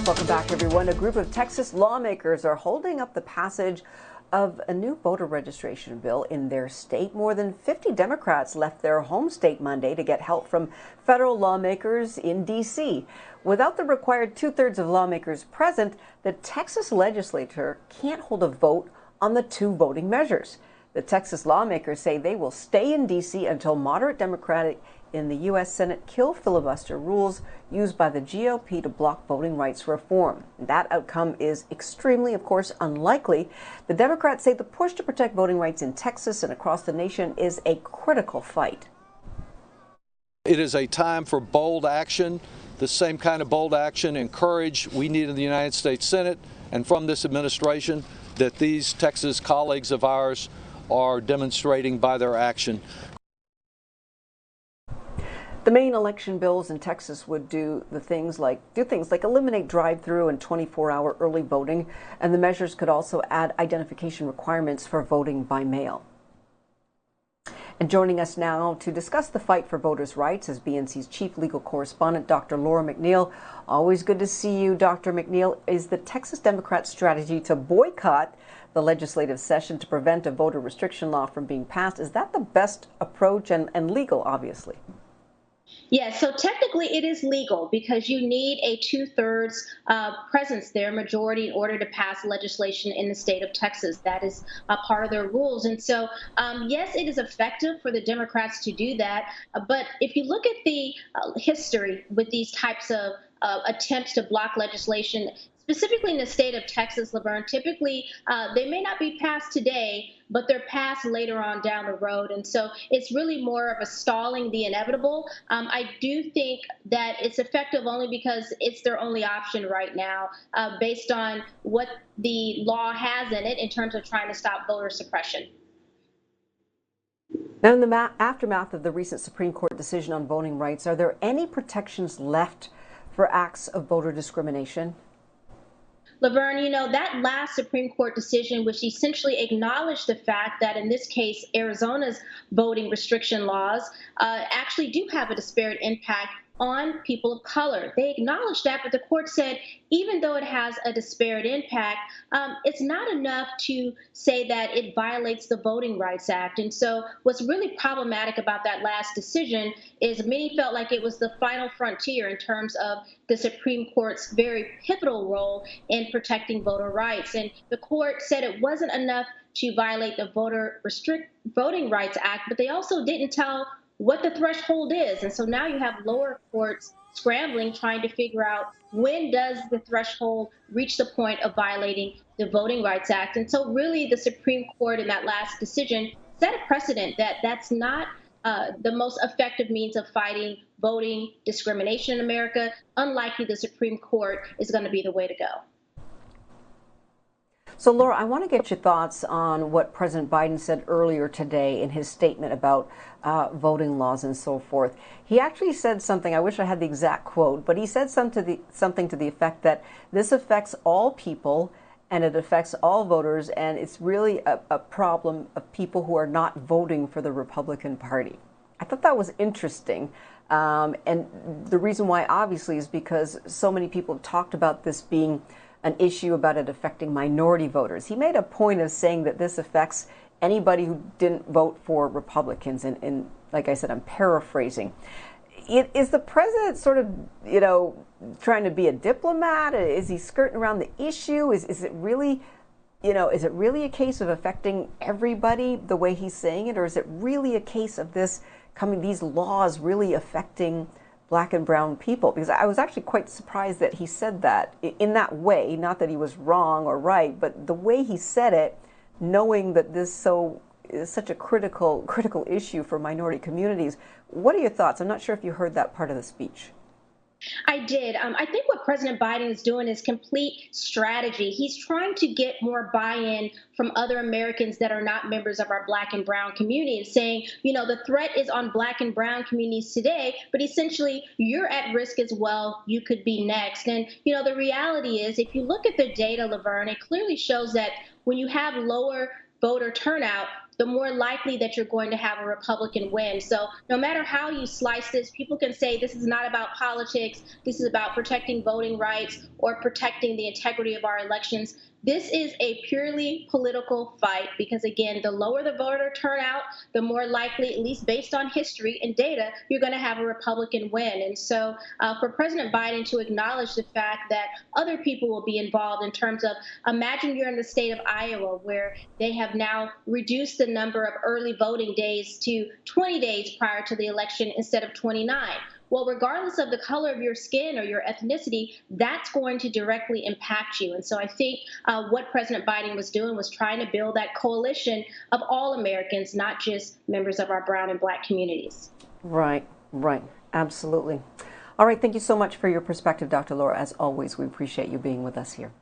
Welcome back, everyone. A group of Texas lawmakers are holding up the passage of a new voter registration bill in their state. More than 50 Democrats left their home state Monday to get help from federal lawmakers in D.C. Without the required two-thirds of lawmakers present, the Texas Legislature can't hold a vote on the two voting measures. The Texas lawmakers say they will stay in D.C. until moderate Democratic in the U.S. Senate kill filibuster rules used by the GOP to block voting rights reform. That outcome is extremely, of course, unlikely. The Democrats say the push to protect voting rights in Texas and across the nation is a critical fight. It is a time for bold action, the same kind of bold action and courage we need in the United States Senate and from this administration that these Texas colleagues of ours are demonstrating by their action. The main election bills in Texas would do things like eliminate drive-through and 24-hour early voting, and the measures could also add identification requirements for voting by mail. And joining us now to discuss the fight for voters' rights is BNC's chief legal correspondent, Dr. Laverne McGee. Always good to see you, Dr. McNeal. Is the Texas Democrats' strategy to boycott the legislative session to prevent a voter restriction law from being passed, is that the best approach and legal, obviously? Yeah, so technically it is legal because you need a two-thirds presence there, majority, in order to pass legislation in the state of Texas. That is a part of their rules. And so, yes, it is effective for the Democrats to do that. But if you look at the history with these types of attempts to block legislation, specifically in the state of Texas, Laverne, typically they may not be passed today, but they're passed later on down the road. And so it's really more of a stalling the inevitable. I do think that it's effective only because it's their only option right now, based on what the law has in it in terms of trying to stop voter suppression. Now, in the aftermath of the recent Supreme Court decision on voting rights, are there any protections left for acts of voter discrimination? Laverne, that last Supreme Court decision, which essentially acknowledged the fact that in this case, Arizona's voting restriction laws actually do have a disparate impact on people of color. They acknowledged that, but the court said even though it has a disparate impact, it's not enough to say that it violates the Voting Rights Act. And so what's really problematic about that last decision is many felt like it was the final frontier in terms of the Supreme Court's very pivotal role in protecting voter rights. And the court said it wasn't enough to violate the Voting Rights Act, but they also didn't tell what the threshold is. And so now you have lower courts scrambling, trying to figure out when does the threshold reach the point of violating the Voting Rights Act. And so really the Supreme Court in that last decision set a precedent that that's not the most effective means of fighting voting discrimination in America. Unlikely the Supreme Court is going to be the way to go. So, Laura, I want to get your thoughts on what President Biden said earlier today in his statement about voting laws and so forth. He actually said something, I wish I had the exact quote, but he said something to the effect that this affects all people and it affects all voters, and it's really a problem of people who are not voting for the Republican Party. I thought that was interesting. And the reason why, obviously, is because so many people have talked about this being an issue about it affecting minority voters. He made a point of saying that this affects anybody who didn't vote for Republicans. And like I said, I'm paraphrasing. Is the president sort of, trying to be a diplomat? Is he skirting around the issue? Is it really, is it really a case of affecting everybody the way he's saying it? Or is it really a case of these laws really affecting Black and brown people? Because I was actually quite surprised that he said that in that way, not that he was wrong or right, but the way he said it, knowing that this is such a critical issue for minority communities. What are your thoughts? I'm not sure if you heard that part of the speech. I did. I think what President Biden is doing is complete strategy. He's trying to get more buy-in from other Americans that are not members of our Black and brown community, and saying, the threat is on Black and brown communities today, but essentially you're at risk as well. You could be next. And, the reality is, if you look at the data, Laverne, it clearly shows that when you have lower voter turnout, the more likely that you're going to have a Republican win. So no matter how you slice this, people can say this is not about politics, this is about protecting voting rights or protecting the integrity of our elections. This is a purely political fight because, again, the lower the voter turnout, the more likely, at least based on history and data, you're going to have a Republican win. And so for President Biden to acknowledge the fact that other people will be involved in terms of, imagine you're in the state of Iowa where they have now reduced the number of early voting days to 20 days prior to the election instead of 29. Well, regardless of the color of your skin or your ethnicity, that's going to directly impact you. And so I think what President Biden was doing was trying to build that coalition of all Americans, not just members of our brown and black communities. Right, right. Absolutely. All right. Thank you so much for your perspective, Dr. Laura. As always, we appreciate you being with us here.